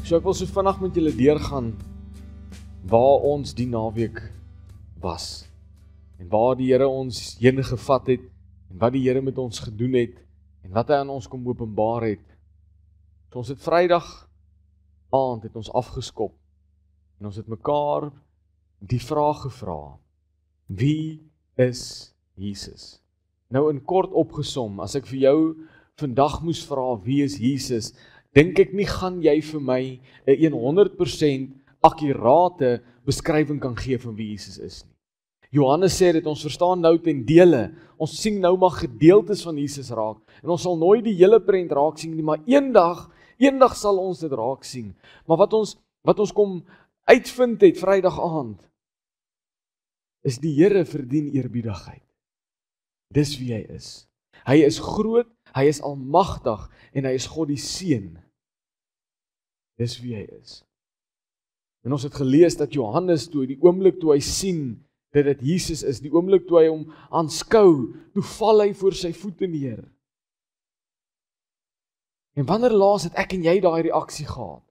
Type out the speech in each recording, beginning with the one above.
So ek wil so vinnig met julle deurgaan waar ons die naweek was en waar die Here ons heen gevat het en wat die Here met ons gedoen het en wat hy aan ons kom openbaar het. So ons het Vrydag aand het ons afgeskop en ons het mekaar die vraag gevra: wie is Jesus? Nou in kort opgesom, as ek vir jou vandag moes vra wie is Jesus, dink ek nie gaan jy vir my 'n 100% akkurate beskrywing kan gee van wie Jesus is nie. Johannes sê dit, ons verstaan nou ten dele, ons sien nou maar gedeeltes van Jesus raak, en ons sal nooit die hele prent raak sien nie, maar eendag sal ons dit raak sien. Maar wat ons kom uitvind het Vrydag aand, is die Here verdien eerbiedigheid. Dis wie hy is. Hy is groot, hy is almagtig, en hy is God die Seun. Dis wie hy is. En ons het gelees dat Johannes toe, die oomblik toe hy sien dat dit Jesus is, die oomblik toe hy hom aanskou, toe val hy voor sy voete neer. En wanneer laas het ek en jy daai reaksie gehad?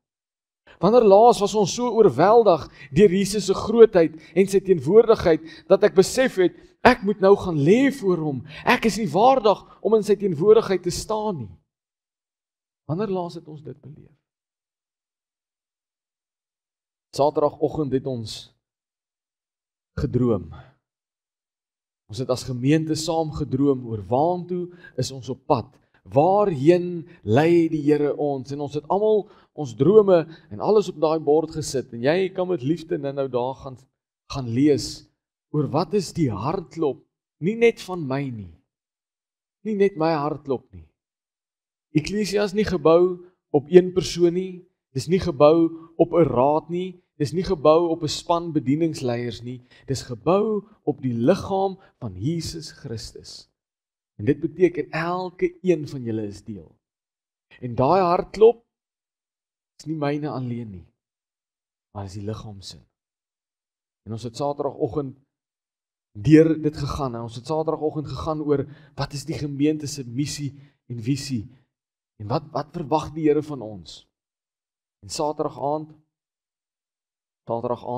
Wanneer laas was ons so oorweldig deur Jesus se grootheid en sy teenwoordigheid, dat ek besef het, ek moet nou gaan lê voor hom, ek is nie waardig om in sy teenwoordigheid te staan nie. Wanneer laas het ons dit beleef? Saterdagoggend het ons gedroom. Ons het as gemeente saam gedroom oor waantoe is ons op pad. Waarheen lei die Here ons? En ons het almal ons drome en alles op daai bord gesit. En jy kan met liefde nou daar gaan lees oor wat is die hartklop, nie net van my nie. Nie net my hartklop nie. Eklesia is nie gebou op een persoon nie. Dis nie gebou op 'n raad nie. Dis nie gebou op 'n span bedieningsleiers nie. Dis gebou op die liggaam van Jesus Christus. En dit beteken elke een van julle is deel. En daai hartklop is nie myne alleen nie, maar is die liggaam se. En ons het Saterdagoggend deur dit gegaan. En ons het Saterdagoggend gegaan oor wat is die gemeente se missie en visie en wat verwag die Here van ons. En Saterdag aand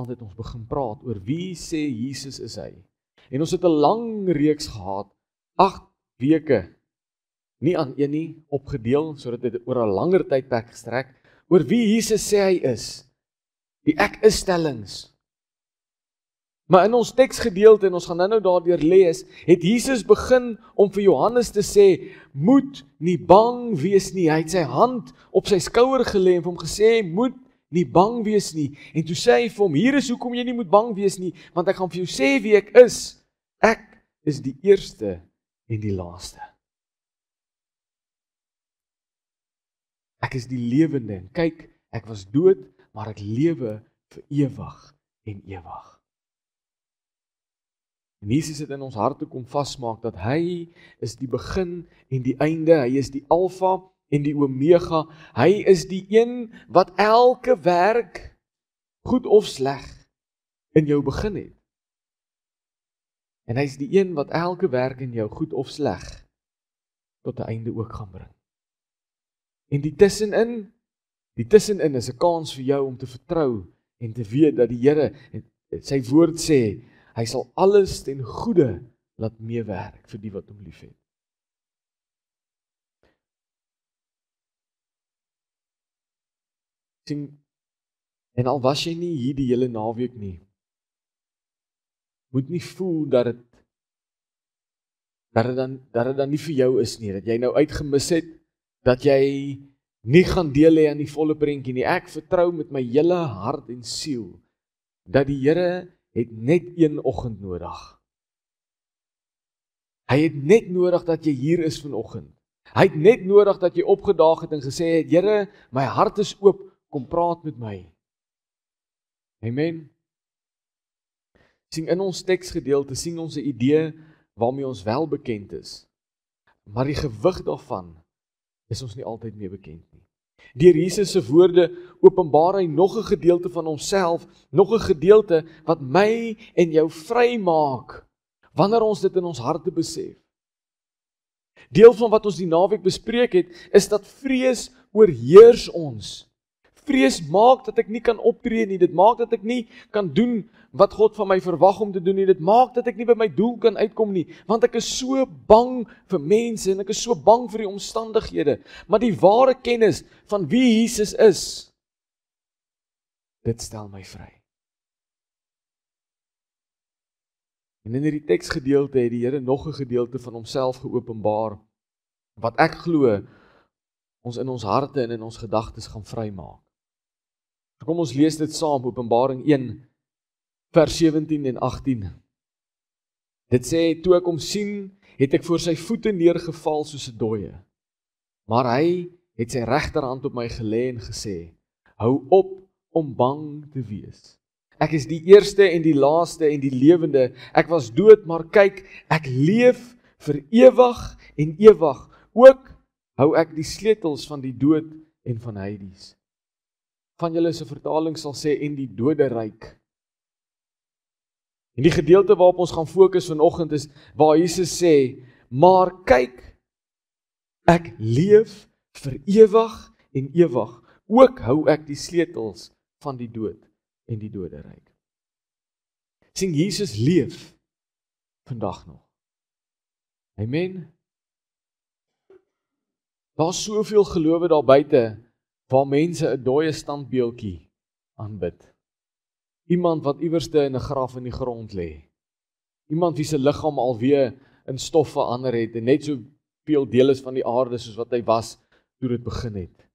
het ons begin praat oor wie sê Jesus is hy. En ons het 'n lang reeks gehad, 8 weke, nie aan een nie, opgedeel, sodat dit oor 'n langer tydperk gestrek, oor wie Jesus sê hy is, die ek is stellings. Maar in ons teksgedeelte, en ons gaan nou daardeur lees, het Jesus begin om vir Johannes te sê, moet nie bang wees nie. Hy het sy hand op sy skouer gelê en vir hom gesê, moet nie bang wees nie. En toe sê hy vir hom, hier is hoekom jy nie moet bang wees nie, want ek gaan vir jou sê wie ek is. Ek is die eerste en die laaste. Ek is die lewende, en kyk, ek was dood, maar ek lewe vir ewig en ewig. En Jesus het in ons harte kom vasmaak dat hy is die begin en die einde, hy is die alfa en die omega, hy is die een wat elke werk, goed of sleg, in jou begin het. En hy is die een wat elke werk in jou, goed of sleg, tot 'n einde ook gaan bring. En die tussenin is 'n kans vir jou om te vertrou en te weet dat die Here, sy woord sê, hy sal alles ten goeie laat meewerk vir die wat hom liefhet. En al was jy nie hier die hele naweek nie, moet nie voel dat dit dan nie vir jou is nie, dat jy nou uitgemis het, dat jy nie gaan deel hê aan die volle prentjie nie. Ek vertrou met my hele hart en siel, dat die Here het net een oggend nodig. Hy het net nodig dat jy hier is vanoggend. Hy het net nodig dat jy opgedaag het en gesê het, Here, my hart is oop, kom praat met my. Amen. Sien, in ons teksgedeelte sien ons 'n idee waarmee ons wel bekend is. Maar die gewig daarvan is ons nie altyd mee bekend nie. Deur Jesus se woorde openbaar hy nog 'n gedeelte van homself, nog 'n gedeelte wat my en jou vry maak, wanneer ons dit in ons harte besef. Deel van wat ons die naweek bespreek het, is dat vrees oorheers ons. vrees maak dat ek nie kan optree nie. Dit maak dat ek nie kan doen wat God van my verwag om te doen nie. Dit maak dat ek nie by my doel kan uitkom nie, want ek is so bang vir mense en ek is so bang vir die omstandighede. Maar die ware kennis van wie Jesus is, dit stel my vry. En in hierdie teksgedeelte het die Here nog 'n gedeelte van homself geopenbaar, wat ek glo ons in ons harte en in ons gedagtes gaan vrymaak. Kom ons lees dit saam, Openbaring 1, vers 17 en 18. Dit sê, toe ek hom sien, het ek voor sy voete neergeval soos 'n dooie. Maar hy het sy regterhand op my gelê en gesê, hou op om bang te wees. Ek is die eerste en die laaste en die lewende. Ek was dood, maar kyk, ek leef vir ewig en ewig. Ook hou ek die sleutels van die dood en van Hades. Van julle se vertaling sal sê, en die doderyk. En die gedeelte waarop ons gaan fokus vanoggend is, waar Jesus sê, maar kyk, ek leef vir ewig en ewig. Ook hou ek die sleutels van die dood en die doderyk. Sien, Jesus leef vandag nog. Amen. Daar's soveel gelowe daar buite waar mense 'n dooie standbeeldjie aanbid. Iemand wat iewerste in 'n graf in die grond lê. Iemand wie se liggaam alweer in stof verander het en net so veel deel is van die aarde soos wat hy was toe dit begin het.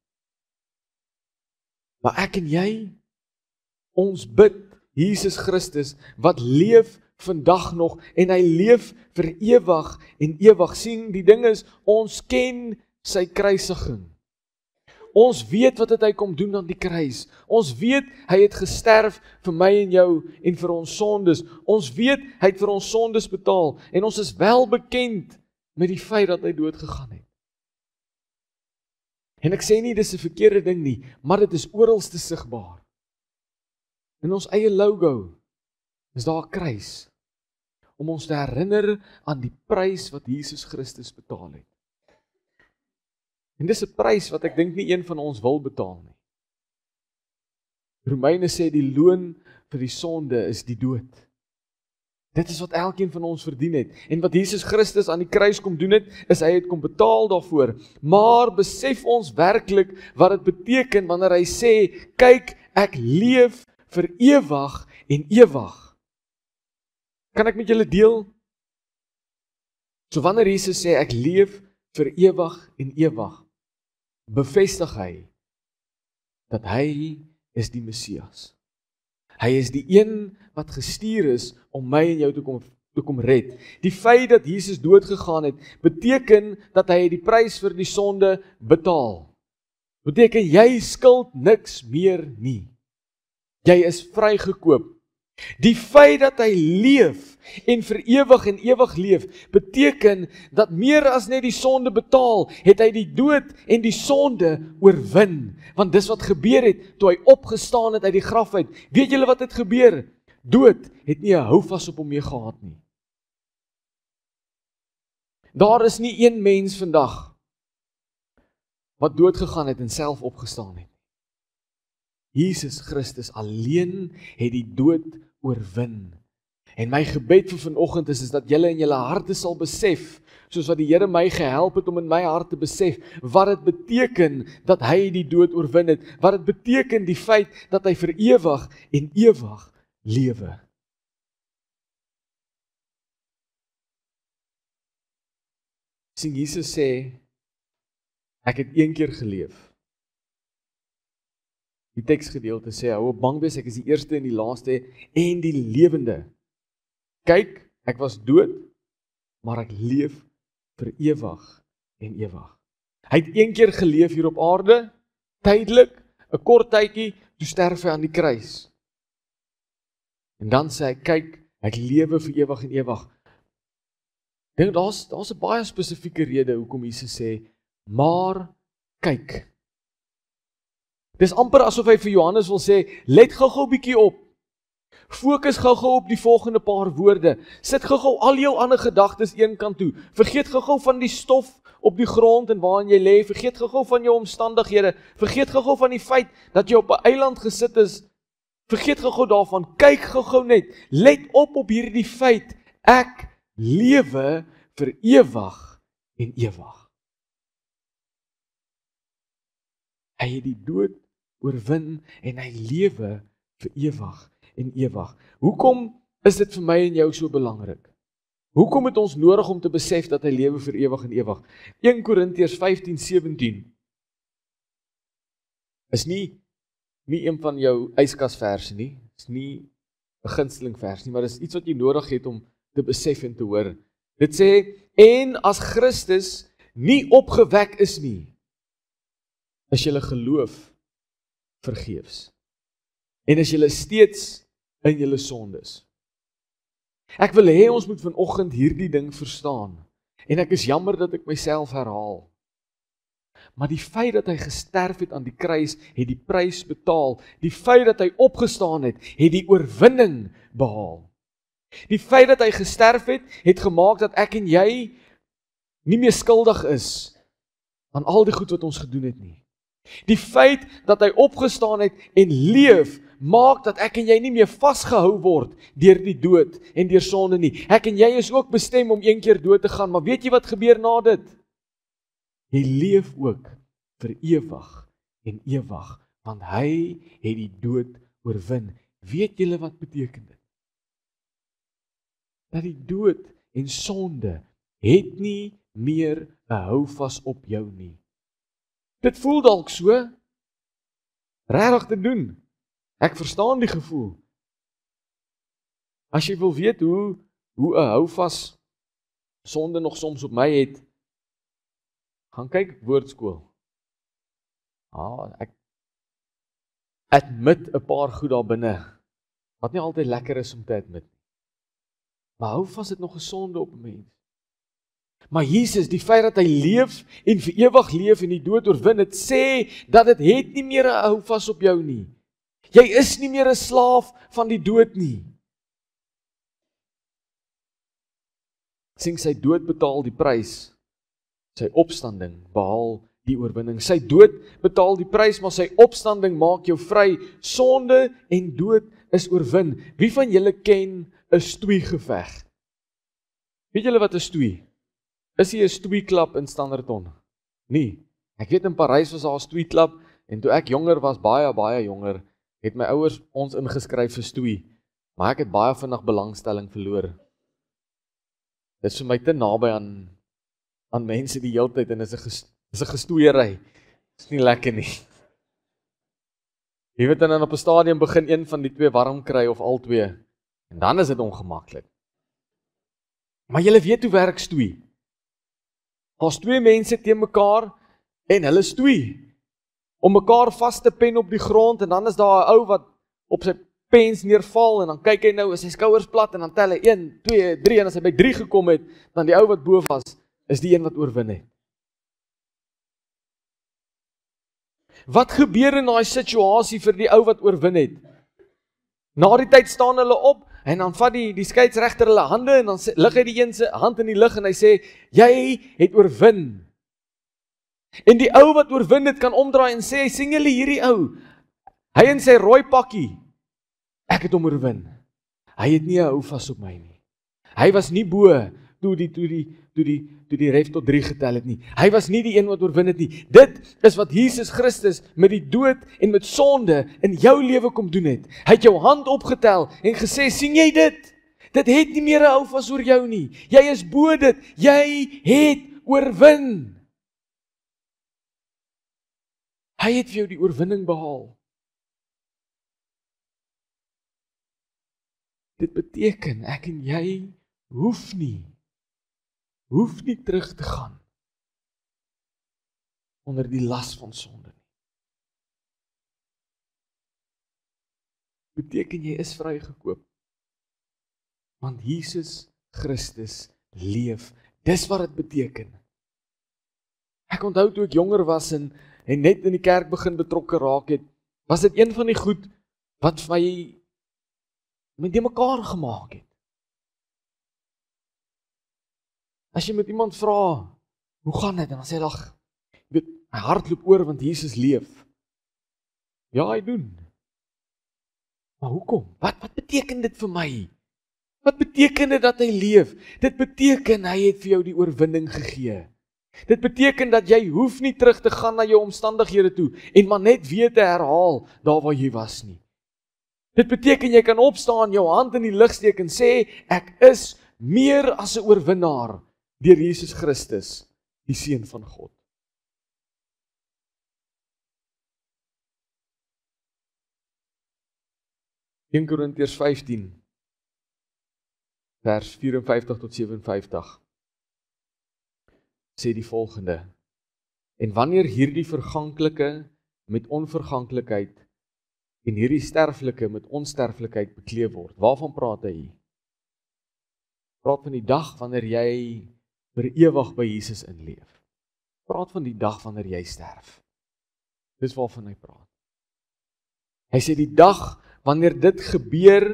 Maar ek en jy, ons bid Jesus Christus wat leef vandag nog en hy leef vir ewig en ewig. Sien, die ding is, ons ken sy kruisiging. Ons weet wat het hy kom doen aan die kruis. Ons weet hy het gesterf vir my en jou en vir ons sondes. Ons weet hy het vir ons sondes betaal en ons is wel bekend met die feit dat hy dood gegaan het. En ek sê nie dis 'n verkeerde ding nie, maar dit is oralste sigbaar. In ons eie logo is daar 'n kruis om ons te herinner aan die prys wat Jesus Christus betaal het. En dis 'n prys wat ek dink nie een van ons wil betaal nie. Romeine sê die loon vir die sonde is die dood. Dit is wat elkeen van ons verdien het. En wat Jesus Christus aan die kruis kom doen het, is hy het kom betaal daarvoor. Maar besef ons werklik wat dit beteken wanneer hy sê, kyk, ek leef vir ewig en ewig. Kan ek met julle deel? So wanneer Jesus sê, ek leef vir ewig en ewig, bevestig hy dat hy is die Messias. Hy is die een wat gestuur is om my en jou te kom red. Die feit dat Jesus dood gegaan het, beteken dat hy die prys vir die sonde betaal. Beteken jy skuld niks meer nie. Jy is vrygekoop. Die feit dat hy leef en vir ewig leef, beteken dat meer as net die sonde betaal, het hy die dood en die sonde oorwin. Want dis wat gebeur het, toe hy opgestaan het uit die graf uit. Weet julle wat het gebeur? Dood het nie 'n houvas op hom mee gehad nie. Daar is nie een mens vandag wat dood gegaan het en self opgestaan het. Jesus Christus alleen het die dood oorwin. En my gebed vir vanoggend is dat julle in julle harte sal besef, soos wat die Here my gehelp het om in my hart te besef, wat dit beteken dat hy die dood oorwin het, wat dit beteken die feit dat hy vir ewig en ewig lewe. Sien, Jesus sê, ek het een keer geleef. Die teksgedeelte sê, hou op bang wees, ek is die eerste en die laaste en die lewende. Kyk, ek was dood, maar ek leef vir ewig en ewig. Hy het een keer geleef hier op aarde, tydelik, 'n kort tydjie, toe sterf hy aan die kruis. En dan sê hy, kyk, ek lewe vir ewig en ewig. Ek dink daar's 'n baie spesifieke rede hoekom Jesus sê, maar kyk. Dis amper asof hy vir Johannes wil sê, let gou-gou bietjie op. Fokus gou-gou op die volgende paar woorde. Sit gou-gou al jou ander gedagtes een kant toe. Vergeet gou-gou van die stof op die grond en waarin jy lê. Vergeet gou-gou van jou omstandighede. Vergeet gou-gou van die feit dat jy op 'n eiland gesit is. Vergeet gou-gou daarvan. Kyk gou-gou net. Let op hierdie feit. Ek lewe vir ewig en ewig. Hy het die dood oorwin en hy lewe vir ewig en ewig. Hoekom is dit vir my en jou so belangrik? Hoekom het ons nodig om te besef dat hy lewe vir ewig en ewig? 1 Korintiërs 15:17 is nie een van jou yskasverse nie. Is nie 'n gunsteling vers nie, maar dis iets wat jy nodig het om te besef en te hoor. Dit sê, en as Christus nie opgewek is nie, is julle geloof vergeefs. En is julle steeds in julle sondes. Ek wil hê ons moet vanoggend hierdie ding verstaan. En ek is jammer dat ek myself herhaal. Maar die feit dat hy gesterf het aan die kruis, het die prys betaal. Die feit dat hy opgestaan het die oorwinning behaal. Die feit dat hy gesterf het gemaak dat ek en jy nie meer skuldig is aan al die goed wat ons gedoen het nie. Die feit dat hy opgestaan het en leef, maak dat ek en jy nie meer vasgehou word deur die dood en deur sonde nie. Ek en jy is ook bestem om een keer dood te gaan, maar weet jy wat gebeur na dit? Jy leef ook vir ewig en ewig, want hy het die dood oorwin. Weet julle wat beteken dit? Dat die dood en sonde het nie meer 'n houvas op jou nie. Dit voel dalk so, regtig te doen. Ek verstaan die gevoel. As jy wil weet hoe 'n houvas sonde nog soms op my het, gaan kyk woordskool. Ek admit 'n paar goed daar binne, wat nie altyd lekker is om te admit. Maar houvas het nog 'n sonde op 'n mens. Maar Jesus, die feit dat hy leef en vir ewig leef en die dood oorwin, het sê dat dit het nie meer 'n houvas op jou nie. Jy is nie meer 'n slaaf van die dood nie. Sien, sy dood betaal die prys. Sy opstanding behaal die oorwinning. Sy dood betaal die prys, maar sy opstanding maak jou vry. Sonde en dood is oorwin. Wie van julle ken 'n stoeigeveg? Weet julle wat 'n stoei? Is hier 'n stoeiklap in Standerton? Nee. Ek weet in Parys was daar 'n stoeiklap en toe ek jonger was, baie jonger, het my ouers ons ingeskryf vir stoei. Maar ek het baie vinnig belangstelling verloor. Dit is vir my te naby aan mense die hele tyd en is 'n gestoeiery. Is nie lekker nie. Jy weet dan op 'n stadium begin een van die twee warm kry of al twee. En dan is dit ongemaklik. Maar julle weet hoe werk stoei. Daar's twee mense teen mekaar en hulle stoei om mekaar vas te pen op die grond en dan is daar 'n ou wat op sy pens neerval en dan kyk hy nou, is sy skouers plat en dan tel hy 1, 2, 3 en as hy by 3 gekom het, dan die ou wat bo was, is die een wat oorwin het. Wat gebeur in daai situasie vir die ou wat oorwin het? Na die tyd staan hulle op en dan vat die skeieregter hulle hande en dan lig hy die een se hand in die lug en hy sê, jy het oorwin. En die ou wat oorwin het kan omdraai en sê, sien julle hierdie ou? Hy in sy rooi pakkie. Ek het hom oorwin. Hy het nie 'n houvas op my nie. Hy was nie bo toe die ref tot 3 getel het nie. Hy was nie die een wat oorwin het nie. Dit is wat Jesus Christus met die dood en met sonde in jou lewe kom doen het. Hy het jou hand opgetel en gesê, sien jy dit? Dit het nie meer 'n houvas oor jou nie. Jy is bo dit. Jy het oorwin. Hy het vir jou die oorwinning behaal. Dit beteken, ek en jy hoef nie terug te gaan onder die las van sonde nie. Beteken jy is vrygekoop. Want Jesus Christus leef. Dis wat dit beteken. Ek onthou toe ek jonger was en net in die kerk begin betrokke raak het, was dit een van die goed wat vir my met die mekaar gemaak het. As jy met iemand vra, hoe gaan dit? En dan sê hy, ag, jy weet, my hart loop oor want Jesus leef. Ja, hy doen. Maar hoekom? Wat beteken dit vir my? Wat beteken dit dat hy leef? Dit beteken hy het vir jou die oorwinning gegee. Dit beteken dat jy hoef nie terug te gaan na jou omstandighede toe en maar net weer te herhaal daar waar jy was nie. Dit beteken jy kan opstaan, jou hand in die lug steek en sê, ek is meer as 'n oorwinnaar deur Jesus Christus, die Seun van God. In Korintiërs 15 vers 54 tot 57 sê die volgende: En wanneer hierdie verganklike met onverganklikheid en hierdie sterflike met onsterflikheid bekleed word, waarvan praat hy? Praat van die dag wanneer jy vir ewig by Jesus inleef. Praat van die dag wanneer jy sterf. Dis waarvan hy praat. Hy sê die dag wanneer dit gebeur,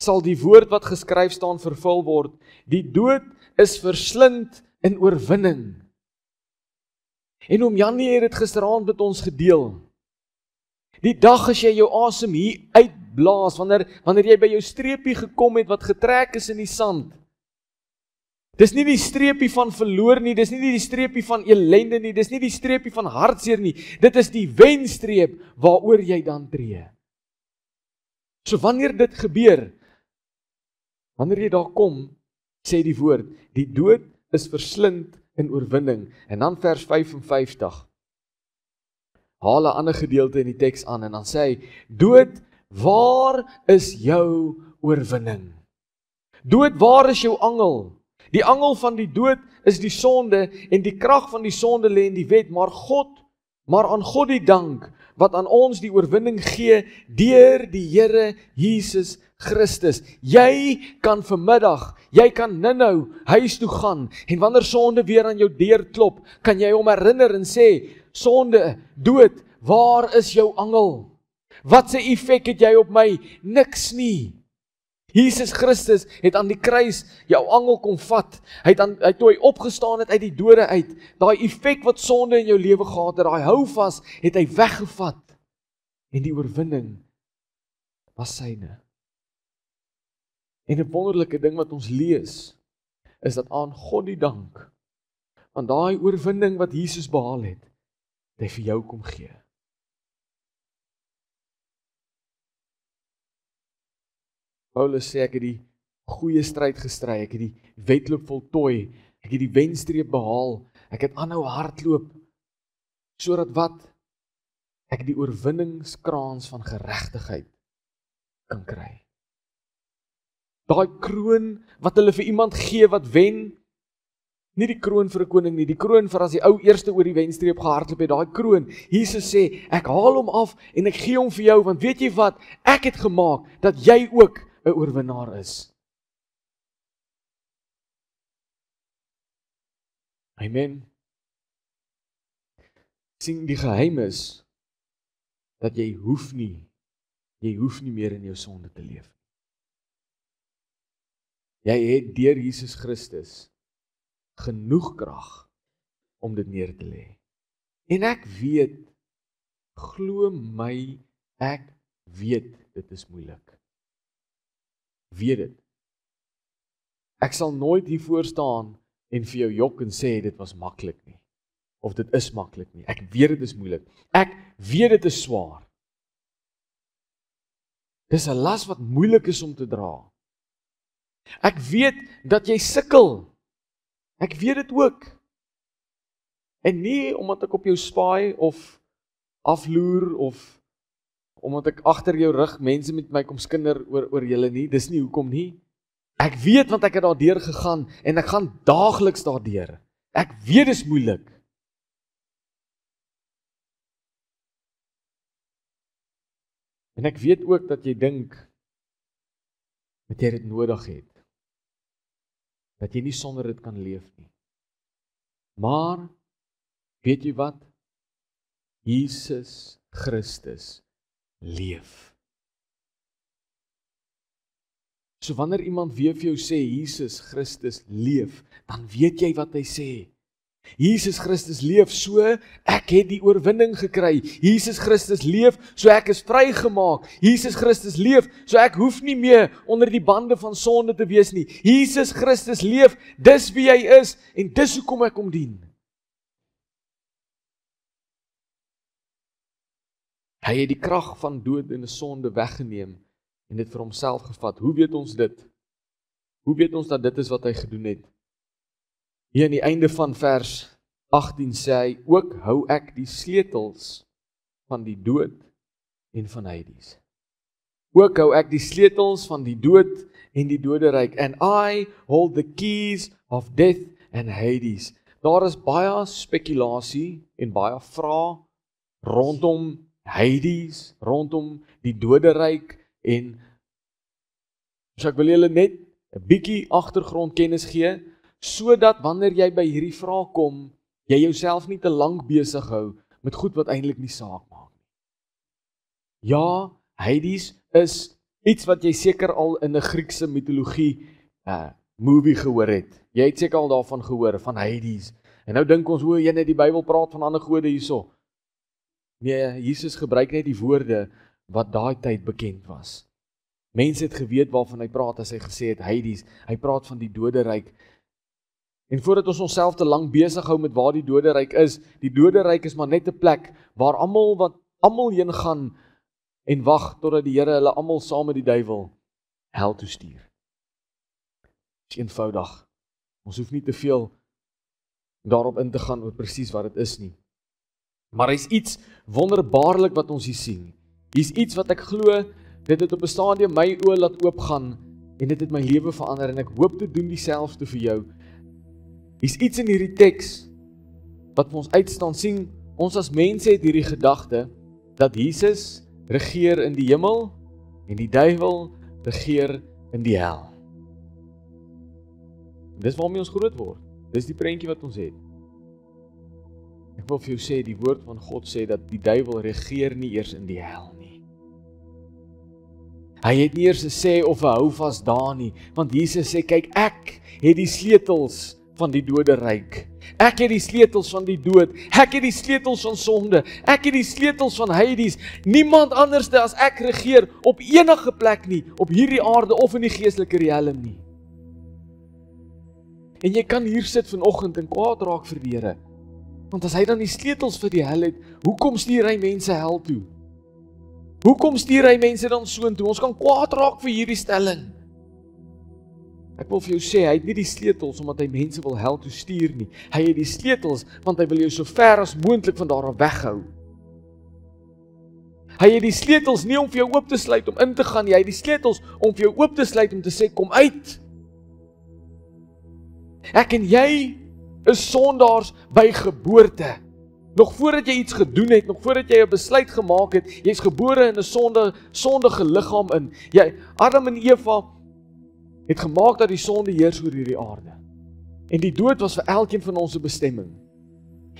sal die woord wat geskryf staan vervul word. Die dood is verslind in oorwinning. En oom Janie het dit gisteraand met ons gedeel. Die dag as jy jou asem hier uitblaas, wanneer jy by jou streepie gekom het wat getrek is in die sand. Dis nie die streepie van verloor nie, dis nie die streepie van ellende nie, dis nie die streepie van hartseer nie. Dit is die wenstreep waaroor jy dan tree. So wanneer dit gebeur, wanneer jy daar kom, sê die woord, die dood is verslind in oorwinning. En dan vers 55, haal 'n ander gedeelte in die teks aan en dan sê hy, dood, waar is jou oorwinning? Dood, waar is jou angel? Die angel van die dood is die sonde en die krag van die sonde lê in die wet, maar aan God die dank wat aan ons die oorwinning gee deur die Here Jesus Christus. Jy kan vanmiddag, jy kan nou huis toe gaan en wanneer sonde weer aan jou deur klop, kan jy hom herinner en sê, sonde, dood, waar is jou angel? Wat se effek het jy op my? Niks nie. Jesus Christus het aan die kruis jou angel kom vat. Hy het toe hy opgestaan het uit die dode uit, daai effek wat sonde in jou lewe gehad het, daai houvas het hy weggevat. En die oorwinning was syne. En 'n wonderlike ding wat ons lees, is dat aan God die dank, want daai oorwinning wat Jesus behaal het, hy vir jou kom gee. Paulus sê, ek het die goeie stryd gestry, ek het die wedloop voltooi, ek het die wenstreep behaal, ek het aanhou hardloop, sodat wat? Ek die oorwinningskraans van geregtigheid kan kry. Daai kroon wat hulle vir iemand gee wat wen, nie die kroon vir 'n koning nie, die kroon vir as die ou eerste oor die wenstreep gehardloop het, daai kroon. Jesus sê, ek haal hom af en ek gee hom vir jou, want weet jy wat? Ek het gemaak dat jy ook 'n oorwinnaar is. Amen. Sien, die geheim is dat jy hoef nie meer in jou sonde te leef. Jy het deur Jesus Christus genoeg krag om dit neer te lê. En ek weet, glo my, ek weet dit is moeilik. Weet dit. Ek sal nooit hier voor staan en vir jou jok en sê dit was maklik nie. Of dit is maklik nie. Ek weet dit is moeilik. Ek weet dit is swaar. Dis 'n las wat moeilik is om te dra. Ek weet dat jy sukkel. Ek weet dit ook. En nie omdat ek op jou spaai of afloer of omdat ek agter jou rug mense met my kom skinder oor julle nie. Dis nie hoekom nie. Ek weet want ek het daardeur gegaan en ek gaan daagliks daardeur. Ek weet dis moeilik. En ek weet ook dat jy dink dat jy dit nodig het. Dat jy nie sonder dit kan leef nie. Maar, weet jy wat? Jesus Christus leef. So wanneer iemand weer vir jou sê, Jesus Christus leef, dan weet jy wat hy sê. Jesus Christus leef, so ek het die oorwinning gekry. Jesus Christus leef, so ek is vrygemaak. Jesus Christus leef, so ek hoef nie meer onder die bande van sonde te wees nie. Jesus Christus leef, dis wie hy is, en dis hoekom ek hom dien. Hy het die krag van dood en sonde weggeneem, en dit vir homself gevat. Hoe weet ons dit? Hoe weet ons dat dit is wat hy gedoen het? Hier aan die einde van vers 18 sê hy, ook hou ek die sleutels van die dood en van Hades. Ook hou ek die sleutels van die dood en die doderyk. And I hold the keys of death and Hades. Daar is baie spekulasie en baie vrae rondom Hades, rondom die doderyk, en so ek wil julle net 'n bietjie agtergrondkennis gee, sodat wanneer jy by hierdie vraag kom, jy jouself nie te lank besig hou met goed wat eintlik nie saak maak nie. Ja, Hades is iets wat jy seker al in 'n Griekse mitologie movie gehoor het. Jy het seker al daarvan gehoor, van Hades. En nou dink ons, hoe jy net die Bybel praat van ander gode hierso. Nee, Jesus gebruik net die woorde wat daai tyd bekend was. Mense het geweet waarvan hy praat as hy gesê het Hades. Hy praat van die doderyk. En voordat ons onsself te lank besig hou met waar die doderyk is, die doderyk is maar net 'n plek waar almal heen gaan en wag totdat die Here hulle almal saam met die duiwel hel toe stuur. Dit is eenvoudig. Ons hoef nie te veel daarop in te gaan oor presies wat dit is nie. Maar hy's iets wonderbaarlik wat ons hier sien. Hier's iets wat ek glo, dit het op 'n stadium my oë laat oopgaan en dit het my lewe verander en ek hoop te doen dieselfde vir jou. Hier's iets in hierdie teks wat vir ons uitstaan sien. Ons as mense het hierdie gedagte dat Jesus regeer in die hemel en die duiwel regeer in die hel. Dis waarmee ons groot word. Dis die prentjie wat ons het. Ek wil vir jou sê, die woord van God sê dat die duiwel regeer nie eers in die hel nie. Hy het nie eers 'n sê of 'n houvas daar nie, want Jesus sê, kyk, ek het die sleutels van die doderyk. Ek het die sleutels van die dood. Ek het die sleutels van sonde. Ek het die sleutels van Hades. Niemand anders as ek regeer op enige plek nie, op hierdie aarde of in die geestelike riem nie. En jy kan hier sit vanoggend en kwaad raak vir die Here. Want as hy dan die sleutels vir die hel het, hoekom stuur hy mense hel toe? Hoekom stuur hy mense dan soontoe? Ons kan kwaad raak vir hierdie stelling. Ek wil vir jou sê, hy het nie die sleutels omdat hy mense wil hel toe stuur nie. Hy het die sleutels want hy wil jou so ver as moontlik van daar af weghou. Hy het die sleutels nie om vir jou oop te sluit om in te gaan nie. Hy het die sleutels om vir jou oop te sluit om te sê, kom uit. Ek en jy is sondaars by geboorte. Nog voordat jy iets gedoen het, nog voordat jy 'n besluit gemaak het, jy's gebore in 'n sondige liggaam in. Adam en Eva het gemaak dat die sonde heers oor hierdie aarde. En die dood was vir elkeen van ons 'n bestemming.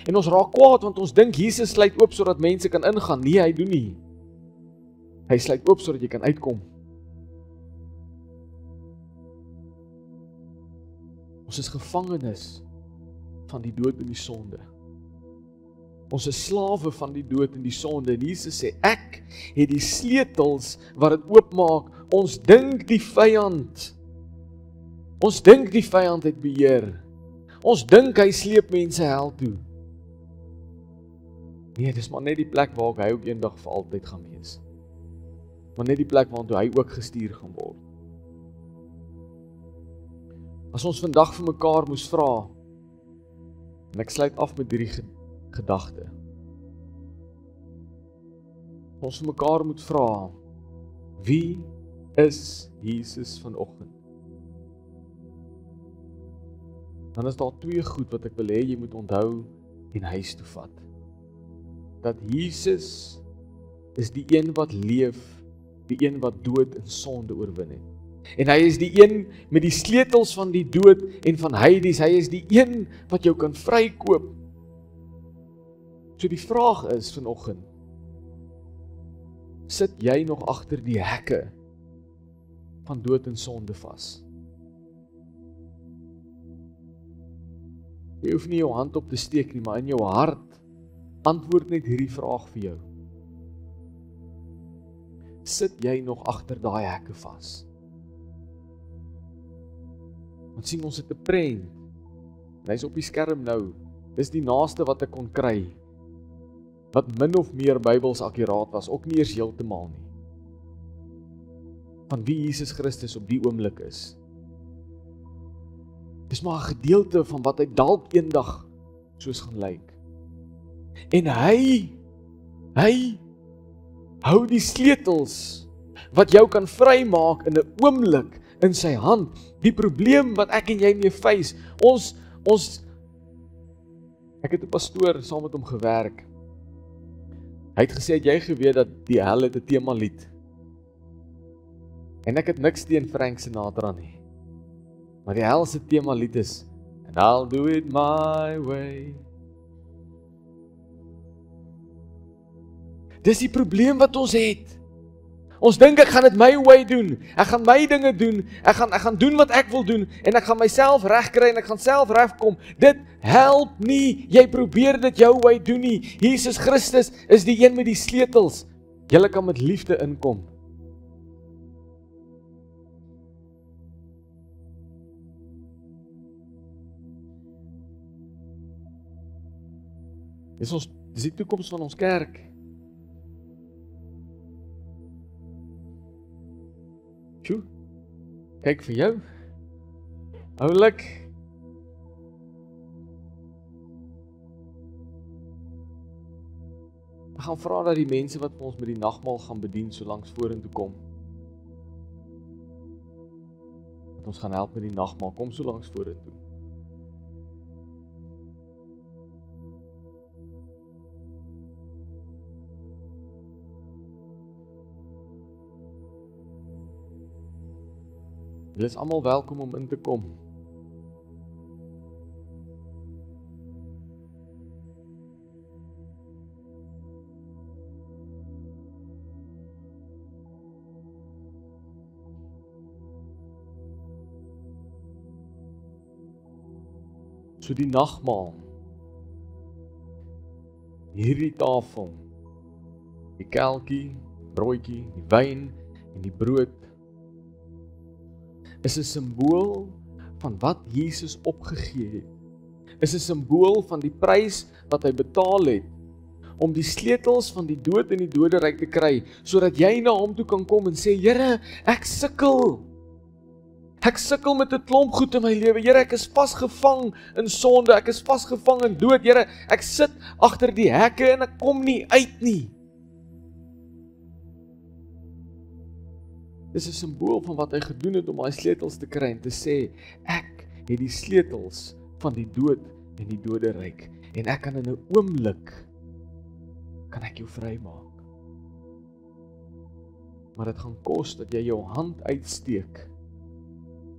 En ons raak kwaad want ons dink Jesus sluit oop sodat mense kan ingaan. Nee, hy doen nie. Hy sluit oop sodat jy kan uitkom. Ons is gevangenes van die dood en die sonde. Ons is slawe van die dood en die sonde. En Jesus sê, ek het die sleutels wat dit oopmaak. Ons dink die vyand het beheer. Ons dink hy sleep mense hel toe. Nee, dis maar net die plek waar hy ook eendag vir altyd gaan wees. Maar net die plek waar hy ook gestuur gaan word. As ons vandag vir mekaar moes vra, en ek sluit af met hierdie gedagte. Ons vir mekaar moet vra, wie is Jesus vanoggend? Dan is daar twee goed wat ek wil hê jy moet onthou en huis toe vat. Dat Jesus is die een wat leef, die een wat dood en sonde oorwin het. En hy is die een met die sleutels van die dood en van Hades. Hy is die een wat jou kan vrykoop. So die vraag is vanoggend, sit jy nog agter die hekke van dood en sonde vas. Jy hoef nie jou hand op te steek nie, maar in jou hart antwoord net hierdie vraag vir jou. Sit jy nog agter daai hekke vas? Want sien, ons het 'n prent. En hy's op die skerm nou. Dis die naaste wat ek kon kry. Wat min of meer Bybels akkuraat was, ook nie eers heeltemal nie. Van wie Jesus Christus op die oomblik is. Dis maar 'n gedeelte van wat hy dalk eendag soos gaan lyk. En hy hou die sleutels wat jou kan vrymaak in 'n oomblik in sy hand. Die probleem wat ek en jy mee face, ek het 'n pastoor saam met hom gewerk. Hy het gesê, het jy geweet dat die hel het 'n temalied? En ek het niks teen Frank Sinatra nie. Maar die hel se temalied is, and I'll do it my way. Dis die probleem wat ons het. Ons dink ek gaan dit my way doen. Ek gaan my dinge doen. Ek gaan doen wat ek wil doen en ek gaan myself regkry en ek gaan self regkom. Dit help nie. Jy probeer dit jou way doen nie. Jesus Christus is die een met die sleutels. Jy kan met liefde inkom. Dis die toekoms van ons kerk. Tjoe, kyk vir jou. Oulik. Ek gaan vra dat die mense wat ons met die nagmaal gaan bedien so langs vorentoe kom. Dat ons gaan help met die nagmaal, kom so langs vorentoe. Julle is almal welkom om in te kom. So die nagmaal, hierdie tafel, die kelkie, broodjie, die wyn en die brood, is 'n simbool van wat Jesus opgegee het. Is 'n simbool van die prys wat hy betaal het om die sleutels van die dood en die doderyk te kry, sodat jy na hom toe kan kom en sê, Here, ek sukkel. Ek sukkel met 'n klomp goed in my lewe. Here, ek is vasgevang in sonde. Ek is vasgevang in dood. Here, ek sit agter die hekke en ek kom nie uit nie. Dis 'n simbool van wat hy gedoen het om daai sleutels te kry en te sê, ek het die sleutels van die dood en die doderyk en ek kan in 'n oomblik kan ek jou vrymaak. Maar dit gaan kos dat jy jou hand uitsteek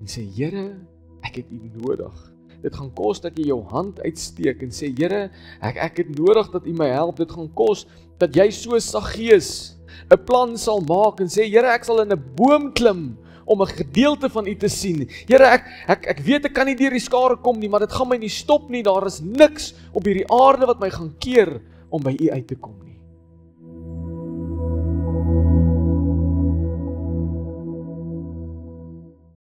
en sê, Here, ek het U nodig. Dit gaan kos dat jy jou hand uitsteek en sê, Here, ek het nodig dat U my help. Dit gaan kos dat jy so Saggeus 'n plan sal maak en sê, Here, ek sal in 'n boom klim om 'n gedeelte van U te sien. Here, ek weet ek kan nie deur die skare kom nie, maar dit gaan my nie stop nie. Daar is niks op hierdie aarde wat my gaan keer om by U uit te kom nie.